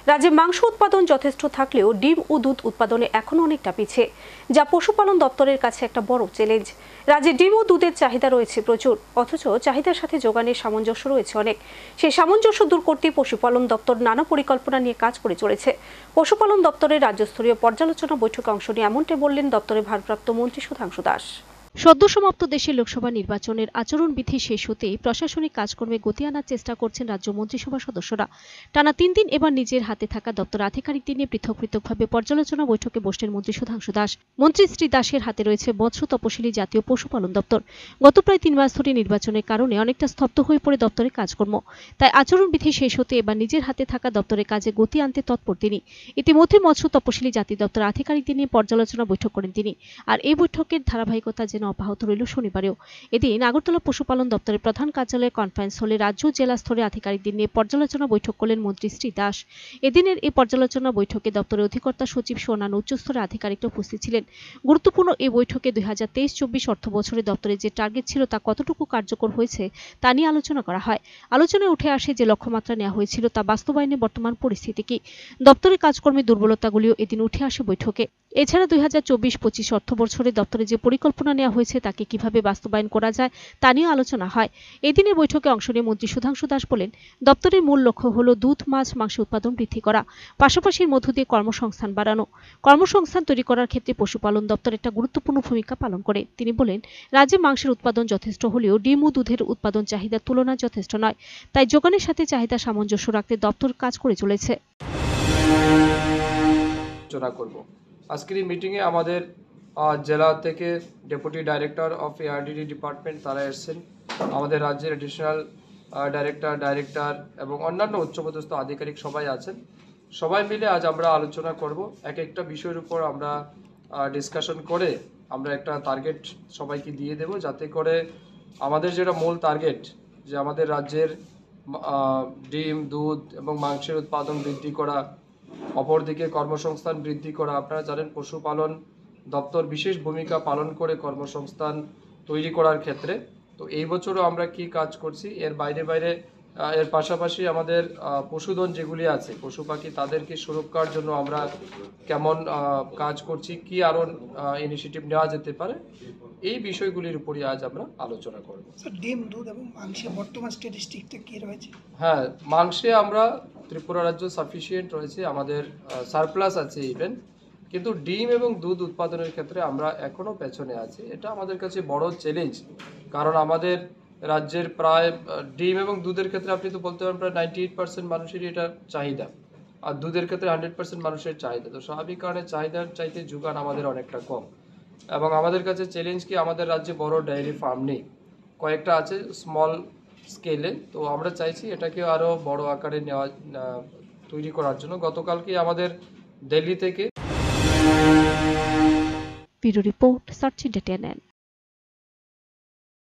রাজ্যে মাংস উৎপাদন যথেষ্ট থাকলেও ডিম ও দুধ উৎপাদনে এখনো অনেকটা পিছিয়ে, যা পশুপালন দপ্তরের কাছে একটা বড় চ্যালেঞ্জ। রাজ্যে ডিম ও দুধের চাহিদা রয়েছে প্রচুর, অথচ চাহিদার সাথে যোগানের সামঞ্জস্য রয়েছে অনেক। সেই সামঞ্জস্য দূর করতে পশুপালন দপ্তর নানা পরিকল্পনা নিয়ে কাজ করে চলেছে। পশুপালন দপ্তরের রাজ্যস্তরীয় পর্যালোচনা বৈঠকে অংশ নিয়ে এমনটাই বললেন দপ্তরের ভারপ্রাপ্ত মন্ত্রী সুধাংশু দাস। সদ্য সমাপ্ত দেশের লোকসভা নির্বাচনের আচরণবিধি শেষ হতেই প্রশাসনিক কাজকর্মে গতি আনার চেষ্টা করছেন রাজ্য মন্ত্রিসভা সদস্যরা। টানা 3 দিন এবার নিজের হাতে থাকা দপ্তর আধিকারিকদের নিয়ে পৃথক পৃথকভাবে পর্যালোচনা বৈঠকে বসলেন মন্ত্রী সুধাংশু দাস। মন্ত্রী শ্রী দাসের হাতে রয়েছে মৎস্য তপশিলি জাতীয় পশুপালন দপ্তর। গত প্রায় 3 মাস ধরে নির্বাচনের কারণে অনেকটা স্তব্ধ হয়ে পড়ে দপ্তরের কাজকর্ম। তাই আচরণবিধি শেষ হতে এবার নিজের হাতে থাকা দপ্তরের কাজে গতি আনতে তৎপর তিনি। ইতিমধ্যে মৎস্য তপশিলি জাতীয় দপ্তর আধিকারিকদের নিয়ে পর্যালোচনা বৈঠক করেন তিনি। আর এই বৈঠকের ধারাবাহিকতা যেন অব্যাহত রইল শনিবারেও। এদিন আগরতলা পশুপালন দপ্তরের প্রধান কার্যালয়ে কনফারেন্স হলে রাজ্য জেলা স্তরে আধিকারিকদের নিয়ে পর্যালোচনা বৈঠক করলেন মন্ত্রী শ্রী দাস। এদিনের এই পর্যালোচনা বৈঠকে দপ্তরের অধিকর্তা সচিব সহ অন্যান্য উচ্চস্তরের আধিকারিকরা উপস্থিত ছিলেন। গুরুত্বপূর্ণ এই বৈঠকে 2023-24 অর্থ বছরে দপ্তরের যে টার্গেট ছিল তা কতটুকু কার্যকর হয়েছে তা নিয়ে আলোচনা করা হয়। আলোচনায় উঠে আসে যে লক্ষ্যমাত্রা নেওয়া হয়েছিল তা বাস্তবায়নে বর্তমান পরিস্থিতি কি, দপ্তরের কাজকর্মের দুর্বলতাগুলিও এদিন উঠে আসে বৈঠকে। এছাড়া 2024-25 অর্থ বছরে দপ্তরে যে পরিকল্পনা নেওয়া হয়েছে তাকে কিভাবে বাস্তবায়ন করা যায় তা নিয়ে আলোচনা হয়। এদিনের বৈঠকে অংশ নিয়ে মন্ত্রী সুধাংশু দাস বলেন, দপ্তরের মূল লক্ষ্য হলো দুধ, মাছ, মাংস উৎপাদন বৃদ্ধি করা, পাশাপাশি এর মধ্য দিয়ে কর্মসংস্থান বাড়ানো। কর্মসংস্থান তৈরি করার ক্ষেত্রে পশুপালন দপ্তর একটা গুরুত্বপূর্ণ ভূমিকা পালন করে। তিনি বলেন, রাজ্যে মাংসের উৎপাদন যথেষ্ট হলেও ডিম ও দুধের উৎপাদন চাহিদার তুলনায় যথেষ্ট নয়। তাই যোগানের সাথে চাহিদা সামঞ্জস্য রাখতে দপ্তর কাজ করে চলেছে। আজকের এই মিটিংয়ে আমাদের জেলা থেকে deputy director of ARDD department তারা এসেছেন, আমাদের রাজ্যের অ্যাডিশনাল ডাইরেক্টর এবং অন্যান্য উচ্চপদস্থ আধিকারিক সবাই আছেন। সবাই মিলে আজ আমরা আলোচনা করব, এক একটা বিষয়ের উপর আমরা ডিসকাশন করে আমরা একটা টার্গেট সবাইকে দিয়ে দেব, যাতে করে আমাদের যেটা মূল টার্গেট যে আমাদের রাজ্যের ডিম, দুধ এবং মাংসের উৎপাদন বৃদ্ধি করা, অপরদিকে কর্মসংস্থান বৃদ্ধি করা। আপনারা জানেন পশুপালন দপ্তর বিশেষ ভূমিকা পালন করে কর্মসংস্থান তৈরি করার ক্ষেত্রে। তো এই বছরও আমরা কি কাজ করছি, এর বাইরে এর পাশাপাশি আমাদের পশুধন যেগুলি আছে, পশু পাখি, তাদেরকে সুরক্ষার জন্য আমরা কেমন কাজ করছি, কি আরও ইনিশিয়েটিভ নেওয়া যেতে পারে, এই বিষয়গুলির উপরই আজ আমরা আলোচনা করব। ডিম, দুধ এবং মাংসে বর্তমান স্ট্যাটিস্টিকটা কি রয়েছে? হ্যাঁ, মাংসে আমরা ত্রিপুরা রাজ্য সাফিসিয়েন্ট রয়েছে, আমাদের সারপ্লাস আছে ইভেন, কিন্তু ডিম এবং দুধ উৎপাদনের ক্ষেত্রে আমরা এখনও পেছনে আছি। এটা আমাদের কাছে বড় চ্যালেঞ্জ, কারণ আমাদের রাজ্যের প্রায় ডিম এবং দুধের ক্ষেত্রে আপনি তো বলতে পারেন প্রায় 98% মানুষেরই এটা চাহিদা, আর দুধের ক্ষেত্রে 100% মানুষের চাহিদা। তো স্বাভাবিক কারণে চাহিদার চাইতে যোগান আমাদের অনেকটা কম। এবং আমাদের কাছে চ্যালেঞ্জ কি, আমাদের রাজ্যে বড় ডেয়ারি ফার্ম নেই, কয়েকটা আছে স্মল স্কেলে। তো আমরা চাইছি এটাকে আরও বড় আকারে তৈরি করার জন্য। গতকালকে আমাদের দিল্লি থেকে ব্যুরো রিপোর্ট, সার্চ ইন্ডিয়া।